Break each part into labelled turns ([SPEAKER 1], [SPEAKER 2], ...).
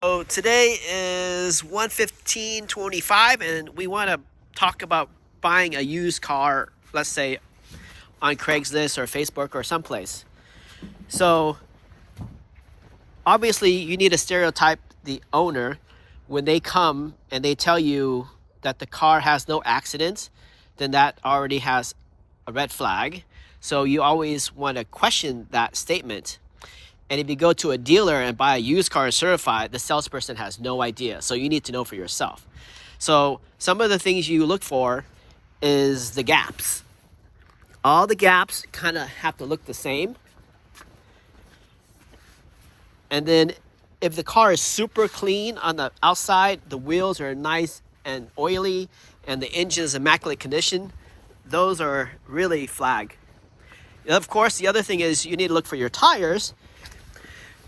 [SPEAKER 1] So today is 1:15:25, and we want to talk about buying a used car, let's say on Craigslist or Facebook or someplace. So obviously you need to stereotype the owner when they come and they tell you that the car has no accidents, then that already has a red flag. So you always want to question that statement. And if you go to a dealer and buy a used car certified, the salesperson has no idea. So you need to know for yourself. So some of the things you look for is the gaps. All the gaps kind of have to look the same. And then if the car is super clean on the outside, the wheels are nice and oily, and the engine is immaculate condition, those are really flag. Of course, the other thing is you need to look for your tires.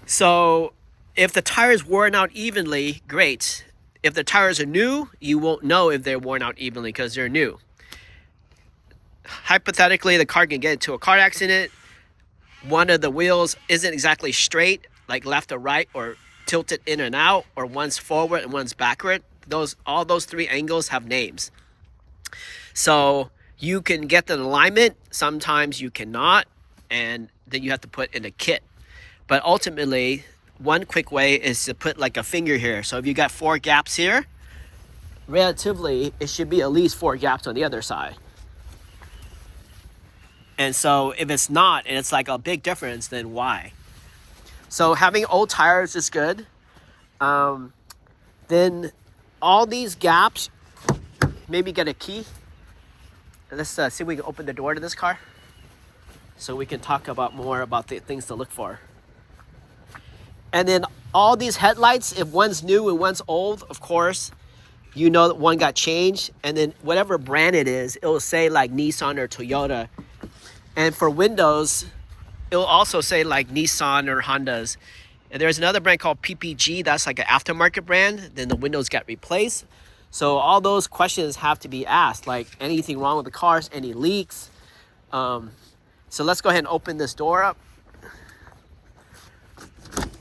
[SPEAKER 1] So if the tires worn out evenly, great. If the tires are new, you won't know if they're worn out evenly because they're new. Hypothetically, the car can get into a car accident. One of the wheels isn't exactly straight, like left or right, or tilted in and out, or one's forward and one's backward. All those three angles have names. So you can get the alignment. Sometimes you cannot, and then you have to put in a kit. But ultimately, one quick way is to put like a finger here. So if you got 4 gaps here, relatively, it should be at least 4 gaps on the other side. And so if it's not, and it's like a big difference, then why? So having old tires is good. Then all these gaps, maybe get a key. Let's see if we can open the door to this car so we can talk about more about the things to look for. And then all these headlights, if one's new and one's old, of course, you know that one got changed. And then whatever brand it is, it will say like Nissan or Toyota. And for windows, it will also say like Nissan or Hondas. And there's another brand called PPG. That's like an aftermarket brand. Then the windows got replaced. So all those questions have to be asked, like anything wrong with the cars, any leaks. So let's go ahead and open this door up.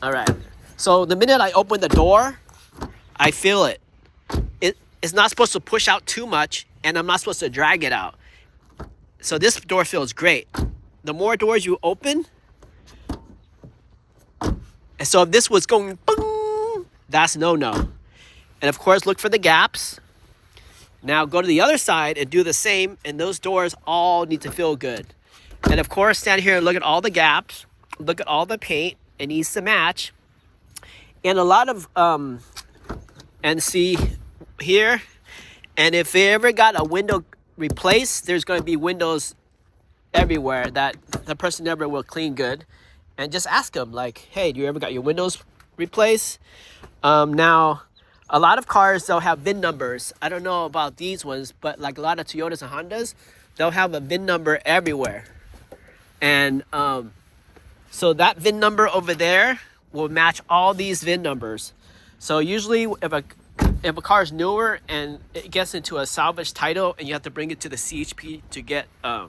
[SPEAKER 1] All right. So the minute I open the door, I feel it. It's not supposed to push out too much, and I'm not supposed to drag it out. So this door feels great. The more doors you open, and so if this was going boom, that's no. And of course, look for the gaps. Now go to the other side and do the same, and those doors all need to feel good. And of course, stand here and look at all the gaps. Look at all the paint. It needs to match. And a lot of, and see here, and if they ever got a window replaced, there's going to be windows everywhere that the person never will clean good. And just ask them, like, hey, do you ever got your windows replaced? Now, a lot of cars, they'll have VIN numbers. I don't know about these ones, but like a lot of Toyotas and Hondas, they'll have a VIN number everywhere. And so that VIN number over there will match all these VIN numbers. So usually if a car is newer and it gets into a salvage title and you have to bring it to the CHP to get a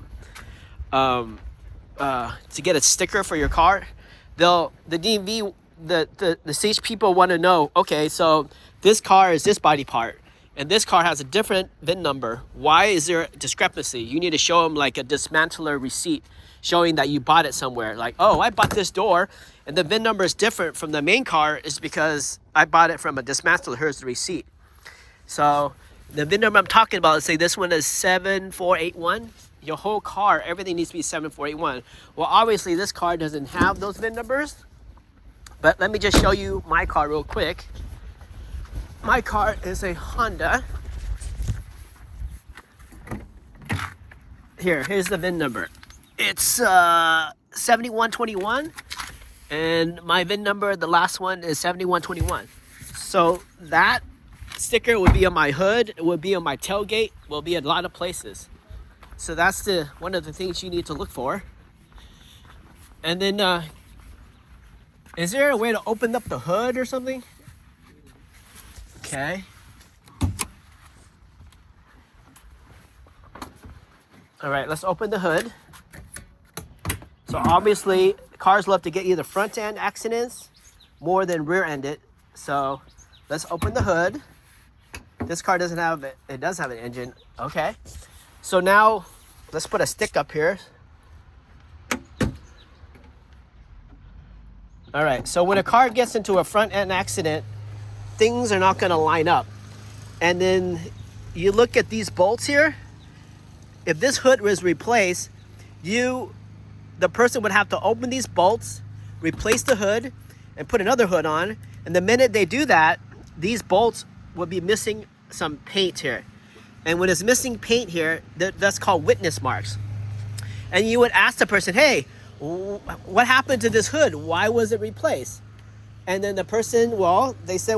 [SPEAKER 1] sticker for your car, the DMV, the CHP people want to know, okay, so this car is this body part and this car has a different VIN number. Why is there a discrepancy? You need to show them like a dismantler receipt showing that you bought it somewhere. Like, oh, I bought this door and the VIN number is different from the main car is because I bought it from a dismantler. Here's the receipt. So the VIN number I'm talking about, let's say this one is 7481. Your whole car, everything needs to be 7481. Well, obviously this car doesn't have those VIN numbers, but let me just show you my car real quick. My car is a Honda. Here's the VIN number. It's 7121, and my VIN number, the last one, is 7121. So that sticker would be on my hood, it would be on my tailgate, will be a lot of places. So that's one of the things you need to look for. And then, is there a way to open up the hood or something? Okay. All right, let's open the hood. So obviously, cars love to get either front-end accidents more than rear-ended. So let's open the hood. This car doesn't have it. It does have an engine. Okay. So now let's put a stick up here. All right. So when a car gets into a front end accident, things are not going to line up. And then you look at these bolts here. If this hood was replaced, the person would have to open these bolts, replace the hood, and put another hood on. And the minute they do that, these bolts will be missing some paint here. And when it's missing paint here, that's called witness marks. And you would ask the person, hey, what happened to this hood? Why was it replaced? And then the person, they said,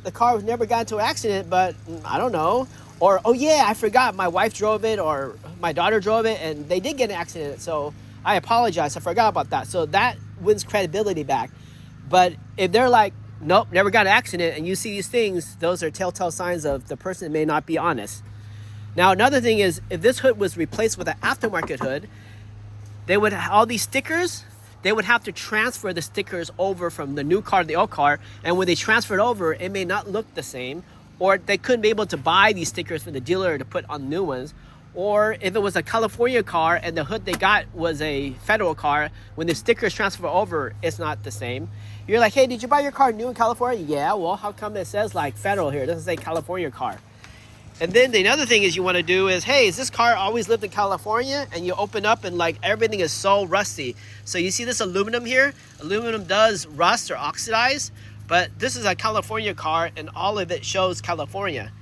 [SPEAKER 1] the car never got into an accident, but I don't know. Or, oh yeah, I forgot, my wife drove it or my daughter drove it and they did get in an accident. So I apologize, I forgot about that. So that wins credibility back. But if they're like, nope, never got in an accident, and you see these things, those are telltale signs of the person may not be honest. Now, another thing is, if this hood was replaced with an aftermarket hood, they would have all these stickers. They would have to transfer the stickers over from the new car to the old car. And when they transfer it over, it may not look the same, or they couldn't be able to buy these stickers from the dealer to put on new ones. Or if it was a California car and the hood they got was a federal car, when the stickers transfer over, it's not the same. You're like, hey, did you buy your car new in California? Yeah, well, how come it says like federal here? It doesn't say California car. And then the other thing is you want to do is, hey, is this car always lived in California? And you open up and like everything is so rusty. So you see this aluminum here? Aluminum does rust or oxidize, but this is a California car and all of it shows California.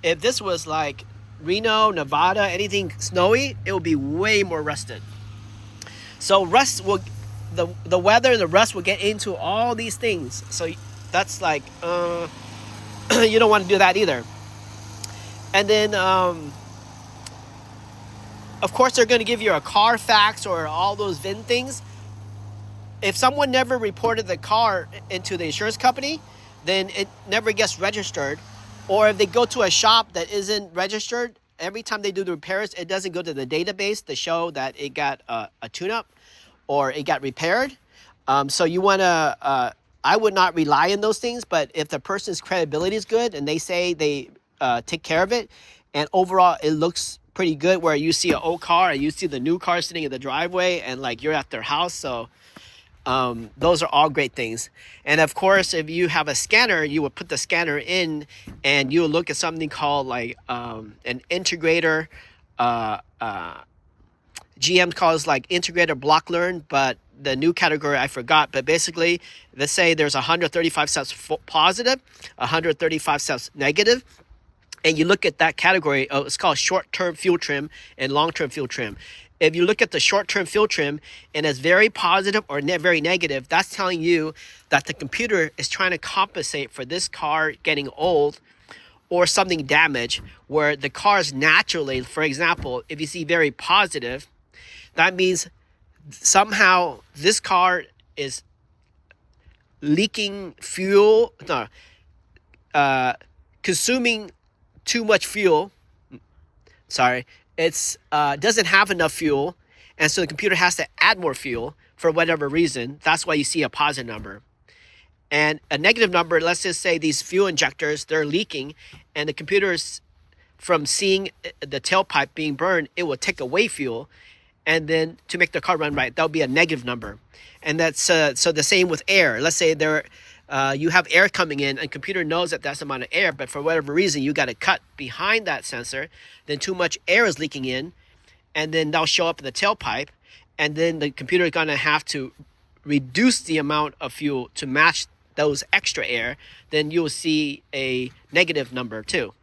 [SPEAKER 1] If this was like Reno, Nevada, anything snowy, it will be way more rusted. So rust will, the weather, the rust will get into all these things. So that's like, you don't want to do that either. And then, of course, they're going to give you a Carfax or all those VIN things. If someone never reported the car into the insurance company, then it never gets registered. Or if they go to a shop that isn't registered, every time they do the repairs, it doesn't go to the database to show that it got a tune-up or it got repaired. So you want to, I would not rely on those things, but if the person's credibility is good and they say they take care of it, and overall it looks pretty good, where you see an old car and you see the new car sitting in the driveway and like you're at their house. So those are all great things. And of course, if you have a scanner, you would put the scanner in and you will look at something called like an integrator. GM calls like integrator block learn, but the new category I forgot. But basically, let's say there's 135 steps positive, 135 steps negative. And you look at that category, it's called short-term fuel trim and long-term fuel trim. If you look at the short-term fuel trim and it's very positive or very negative, that's telling you that the computer is trying to compensate for this car getting old or something damaged, where the car is naturally, for example, if you see very positive, that means somehow this car is leaking fuel, consuming too much fuel. It's doesn't have enough fuel, and so the computer has to add more fuel for whatever reason. That's why you see a positive number. And a negative number, let's just say these fuel injectors, they're leaking, and the computer's, from seeing the tailpipe being burned, it will take away fuel, and then to make the car run right, that'll be a negative number. And that's so the same with air. Let's say you have air coming in and computer knows that that's the amount of air, but for whatever reason you got to cut behind that sensor, then too much air is leaking in, and then that'll show up in the tailpipe, and then the computer is going to have to reduce the amount of fuel to match those extra air. Then you'll see a negative number too.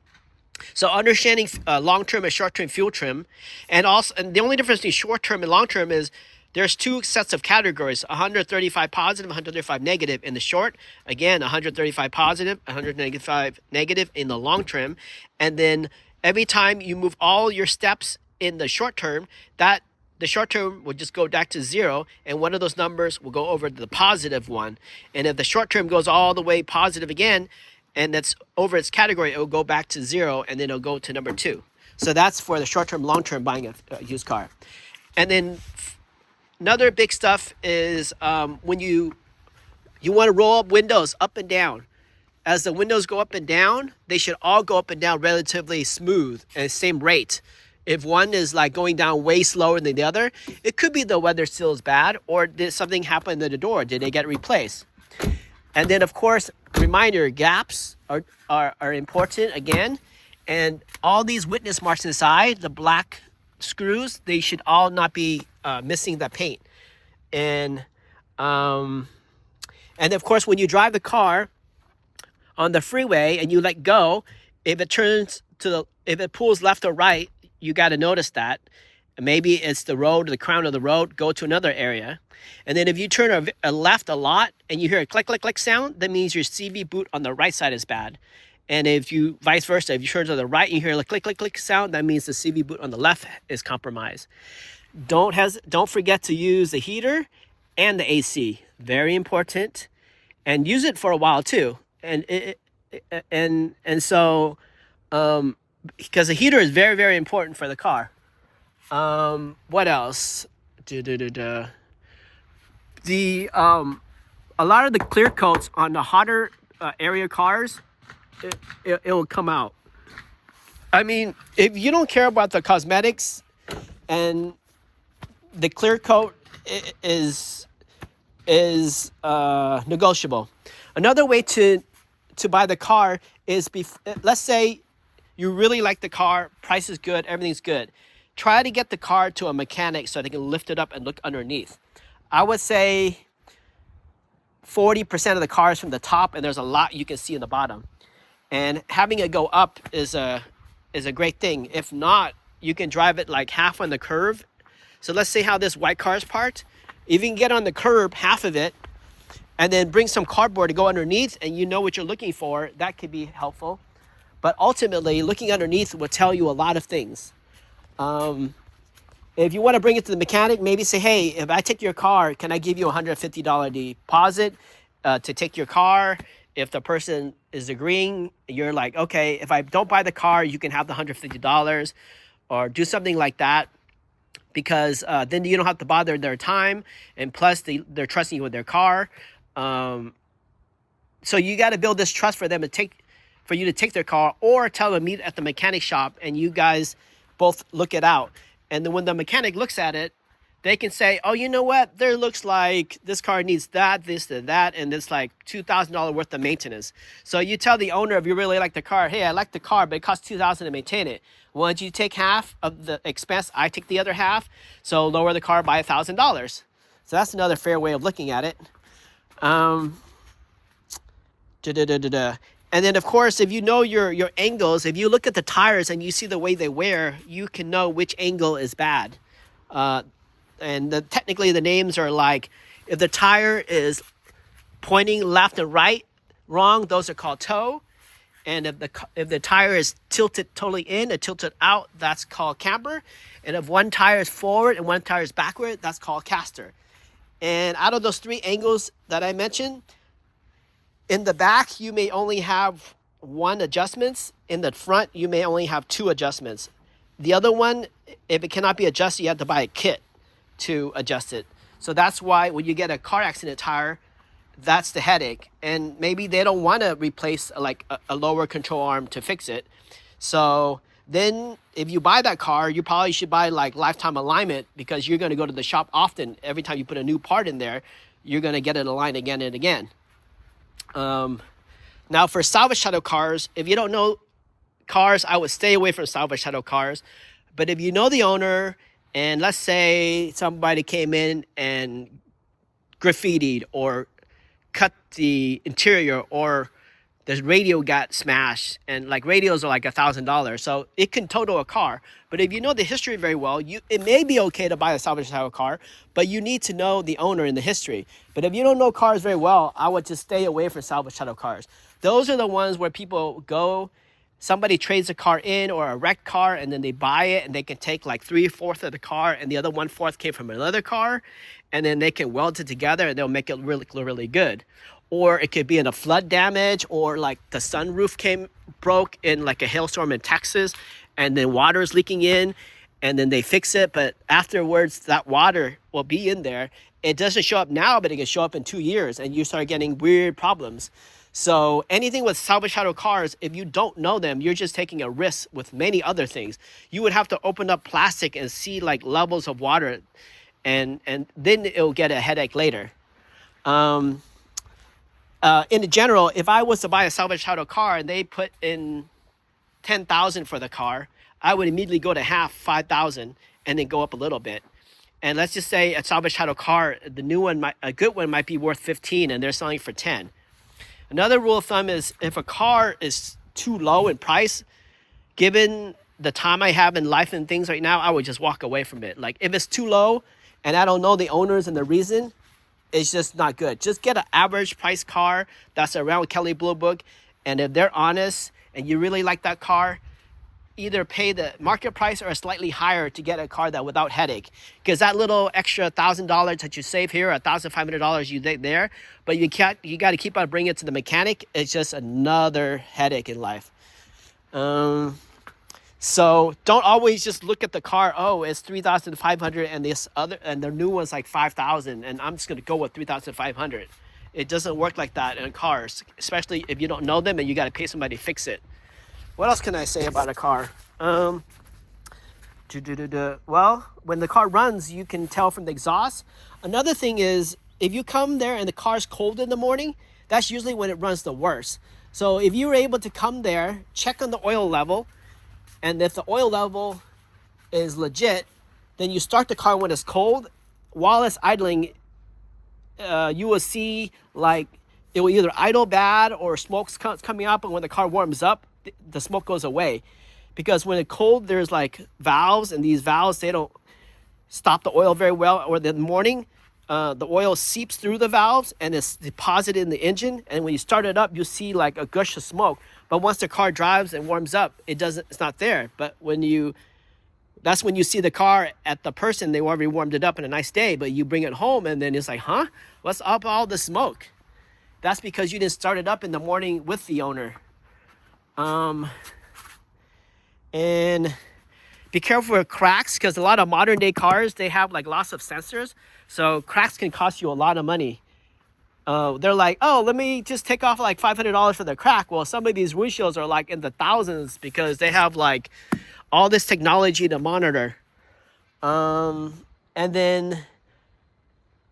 [SPEAKER 1] So understanding long-term and short-term fuel trim, and the only difference between short-term and long-term is there's two sets of categories, 135 positive, 135 negative in the short. Again, 135 positive, 135 negative in the long term. And then every time you move all your steps in the short term, the short term will just go back to 0, and one of those numbers will go over to the positive one. And if the short term goes all the way positive again, and that's over its category, it will go back to 0, and then it'll go to number 2. So that's for the short term, long term buying a used car. And then another big stuff is when you want to roll up windows up and down. as the windows go up and down, they should all go up and down relatively smooth and same rate. If one is like going down way slower than the other, it could be the weather still is bad, or did something happen to the door? Did they get replaced? And then, of course, reminder, gaps are important again. And all these witness marks inside, the black screws, they should all not be missing the paint. And of course, when you drive the car on the freeway and you let go, if it pulls left or right, you got to notice that. Maybe it's the road, the crown of the road, go to another area. And then if you turn a left a lot and you hear a click, click, click sound, that means your CV boot on the right side is bad. And if you, vice versa, if you turn to the right and you hear a click, click, click sound, that means the CV boot on the left is compromised. Don't forget to use the heater and the AC. Very important. And use it for a while too. So because the heater is very, very important for the car. What else? A lot of the clear coats on the hotter area cars, it will come out. I mean, if you don't care about the cosmetics, and the clear coat is negotiable. Another way to buy the car is, let's say you really like the car, price is good, everything's good. Try to get the car to a mechanic so they can lift it up and look underneath. I would say 40% of the car is from the top, and there's a lot you can see in the bottom. And having it go up is a great thing. If not, you can drive it like half on the curve. So let's say how this white car is parked. If you can get on the curb, half of it, and then bring some cardboard to go underneath, and you know what you're looking for, that could be helpful. But ultimately, looking underneath will tell you a lot of things. If you want to bring it to the mechanic, maybe say, hey, if I take your car, can I give you a $150 deposit to take your car? If the person is agreeing, you're like, okay, if I don't buy the car, you can have the $150, or do something like that, because then you don't have to bother their time, and plus they're trusting you with their car. So you got to build this trust for them for you to take their car, or tell them to meet at the mechanic shop and you guys both look it out. And then when the mechanic looks at it, they can say, oh, you know what? There looks like this car needs that, this, and that, and it's like $2,000 worth of maintenance. So you tell the owner, if you really like the car, hey, I like the car, but it costs $2,000 to maintain it. Why don't you take half of the expense? I take the other half. So lower the car by $1,000. So that's another fair way of looking at it. And then, of course, if you know your angles, if you look at the tires and you see the way they wear, you can know which angle is bad. Technically, the names are like, if the tire is pointing left and right wrong, those are called toe. And if the tire is tilted totally in and tilted out, that's called camber. And if one tire is forward and one tire is backward, that's called caster. And out of those three angles that I mentioned, in the back, you may only have one adjustments. In the front, you may only have two adjustments. The other one, if it cannot be adjusted, you have to buy a kit to adjust it. So that's why when you get a car accident tire, that's the headache. And maybe they don't want to replace like a lower control arm to fix it. So then if you buy that car, you probably should buy like lifetime alignment, because you're going to go to the shop often. Every time you put a new part in there, you're going to get it aligned again and again. Now for salvage title cars, if you don't know cars, I would stay away from salvage title cars. But if you know the owner, and let's say somebody came in and graffitied or cut the interior, or the radio got smashed, and like radios are like $1,000, so it can total a car. But if you know the history very well, it may be okay to buy a salvage title car, but you need to know the owner and the history. But if you don't know cars very well, I would just stay away from salvage title cars. Those are the ones where people go, somebody trades a car in or a wrecked car, and then they buy it, and they can take like 3/4 of the car, and the other 1/4 came from another car, and then they can weld it together, and they'll make it really, really good. Or it could be in a flood damage, or like the sunroof broke in like a hailstorm in Texas, and then water is leaking in, and then they fix it, but afterwards that water will be in there. It doesn't show up now, but it can show up in 2 years, and you start getting weird problems. So anything with salvage title cars, if you don't know them, you're just taking a risk with many other things. You would have to open up plastic and see like levels of water, and then it'll get a headache later. In general, if I was to buy a salvage title car and they put in 10,000 for the car, I would immediately go to half 5,000 and then go up a little bit. And let's just say a salvage title car, the new one, a good one might be worth 15 and they're selling for 10. Another rule of thumb is if a car is too low in price, given the time I have in life and things right now, I would just walk away from it. Like if it's too low and I don't know the owners and the reason, it's just not good. Just get an average price car that's around Kelley Blue Book. And if they're honest and you really like that car, either pay the market price or slightly higher to get a car that without headache. Because that little extra $1,000 that you save here, $1,500 you take there, but you got to keep on bringing it to the mechanic. It's just another headache in life. So don't always just look at the car. Oh, it's 3,500 and this other, and the new one's like 5,000, and I'm just gonna go with 3,500. It doesn't work like that in cars, especially if you don't know them and you got to pay somebody to fix it. What else can I say about a car? Well, when the car runs, you can tell from the exhaust. Another thing is, if you come there and the car's cold in the morning, that's usually when it runs the worst. So if you were able to come there, check on the oil level, and if the oil level is legit, then you start the car when it's cold. While it's idling, you will see like it will either idle bad or smoke's coming up, and when the car warms up, the smoke goes away. Because when it's cold, there's like valves, and these valves, they don't stop the oil very well. Or in the morning, the oil seeps through the valves and it's deposited in the engine. And when you start it up, you see like a gush of smoke. But once the car drives and warms up, it's not there. But that's when you see the car at the person, they already warmed it up in a nice day, but you bring it home and then it's like, huh? What's up all the smoke? That's because you didn't start it up in the morning with the owner. And be careful with cracks, because a lot of modern day cars, they have like lots of sensors. So cracks can cost you a lot of money. They're like, oh, let me just take off like $500 for the crack. Well, some of these windshields are like in the thousands because they have like all this technology to monitor. And then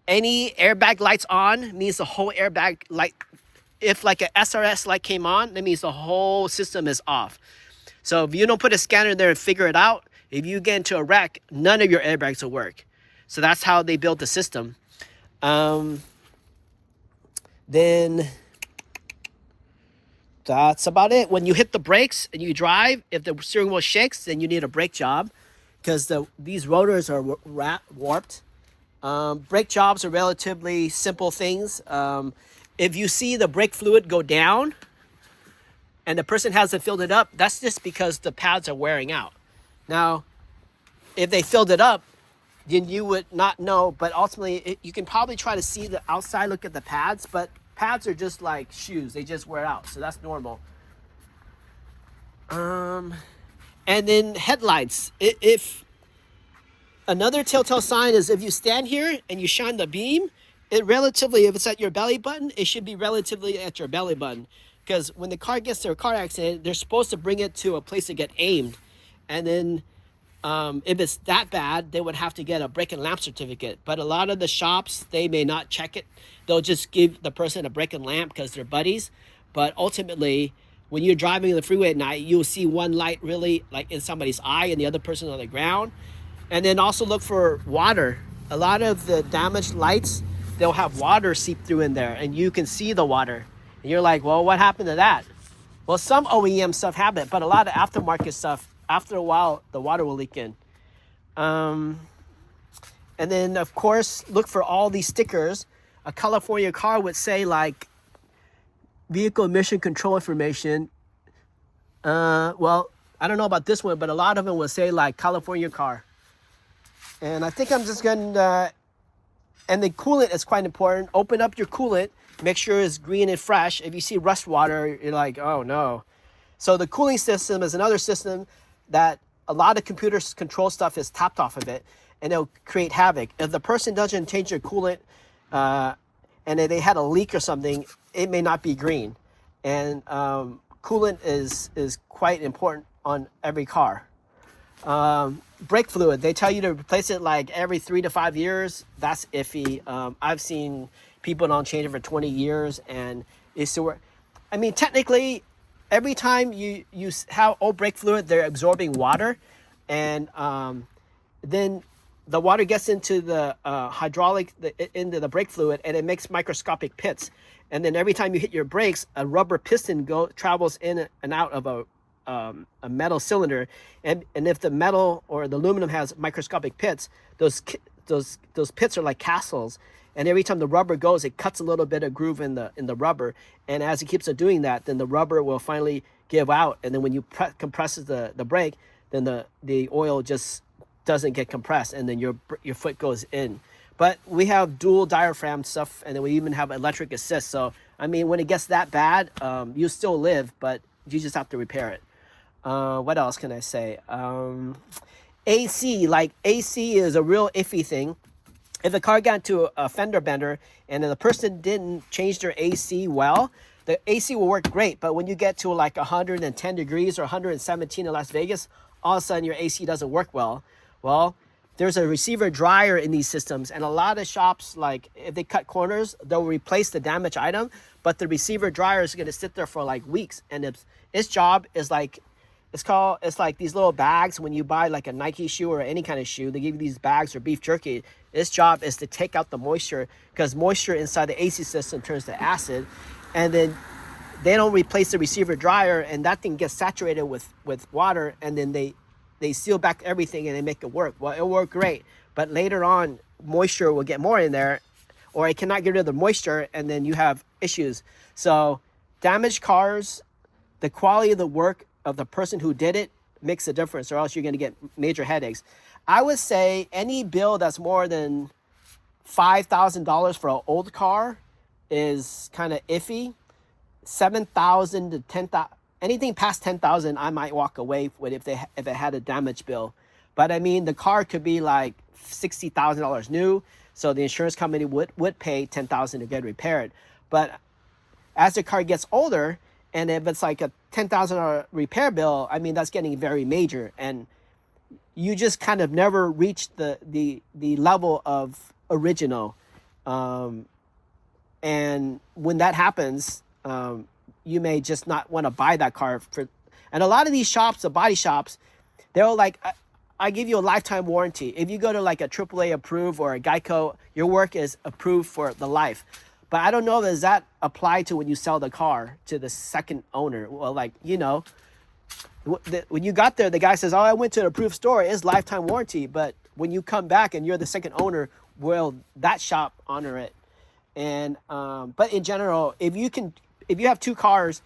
[SPEAKER 1] any airbag lights on means the whole airbag light. If like an SRS light came on, that means the whole system is off. So if you don't put a scanner there and figure it out, if you get into a wreck, none of your airbags will work. So that's how they built the system. Then that's about it. When you hit the brakes and you drive, if the steering wheel shakes, then you need a brake job, because these rotors are warped. Brake jobs are relatively simple things. If you see the brake fluid go down and the person hasn't filled it up, that's just because the pads are wearing out. Now, if they filled it up, then you would not know, but ultimately you can probably try to see the outside, look at the pads, but pads are just like shoes. They just wear out, so that's normal. And then headlights. If another telltale sign is if you stand here and you shine the beam, if it's at your belly button, it should be relatively at your belly button. Because when the car gets to a car accident, they're supposed to bring it to a place to get aimed. And then if it's that bad, they would have to get a brake and lamp certificate. But a lot of the shops, they may not check it. They'll just give the person a brake and lamp because they're buddies. But ultimately, when you're driving the freeway at night, you'll see one light really like in somebody's eye and the other person on the ground. And then also look for water. A lot of the damaged lights, they'll have water seep through in there, and you can see the water. And you're like, well, what happened to that? Well, some OEM stuff have it, but a lot of aftermarket stuff, after a while, the water will leak in. And then, of course, look for all these stickers. A California car would say, like, vehicle emission control information. Well, I don't know about this one, but a lot of them will say, like, California car. And I think I'm just going to... And the coolant is quite important. Open up your coolant. Make sure it's green and fresh. If you see rust water, you're like, oh, no. So the cooling system is another system that a lot of computer control stuff is tapped off of it, and it'll create havoc. If the person doesn't change their coolant and if they had a leak or something, it may not be green. and coolant is quite important on every car. Brake fluid, they tell you to replace it like every 3 to 5 years. That's iffy. I've seen people don't change it for 20 years, and it's still work. I mean, technically, every time you have old brake fluid, they're absorbing water, and then the water gets into the into the brake fluid, and it makes microscopic pits. And then every time you hit your brakes, a rubber piston travels in and out of a metal cylinder, and if the metal or the aluminum has microscopic pits, those pits are like castles. And every time the rubber goes, it cuts a little bit of groove in the rubber. And as it keeps on doing that, then the rubber will finally give out. And then when you compresses the brake, then the oil just doesn't get compressed, and then your foot goes in. But we have dual diaphragm stuff, and then we even have electric assist. So I mean, when it gets that bad, you still live, but you just have to repair it. What else can I say? AC is a real iffy thing. If a car got into a fender bender and then the person didn't change their AC well, the AC will work great. But when you get to like 110 degrees or 117 in Las Vegas, all of a sudden your AC doesn't work well. Well, there's a receiver dryer in these systems, and a lot of shops, like if they cut corners, they'll replace the damaged item, but the receiver dryer is going to sit there for like weeks. And its job is like, it's like these little bags when you buy like a Nike shoe or any kind of shoe. They give you these bags or beef jerky. Its job is to take out the moisture, because moisture inside the AC system turns to acid, and then they don't replace the receiver dryer, and that thing gets saturated with water, and then they seal back everything and they make it work. Well, it'll work great, but later on moisture will get more in there, or it cannot get rid of the moisture, and then you have issues. So damaged cars, the quality of the work of the person who did it makes a difference, or else you're going to get major headaches. I would say any bill that's more than $5,000 for an old car is kind of iffy. 7,000 to 10,000, anything past 10,000, I might walk away with if it had a damage bill. But I mean, the car could be like $60,000 new, so the insurance company would pay $10,000 to get repaired. But as the car gets older, and if it's like a $10,000 repair bill, I mean, that's getting very major, and you just kind of never reach the level of original. And when that happens, you may just not want to buy that car and a lot of these shops, the body shops, they're like, I give you a lifetime warranty. If you go to like a AAA approved or a Geico, your work is approved for the life. But I don't know, does that apply to when you sell the car to the second owner? Well, like, you know, when you got there, the guy says, oh, I went to an approved store, it's lifetime warranty. But when you come back and you're the second owner, will that shop honor it? And but in general, if you have two cars,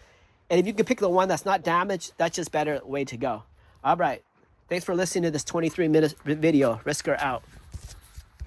[SPEAKER 1] and if you can pick the one that's not damaged, that's just better way to go. All right. Thanks for listening to this 23-minute video. Risker out.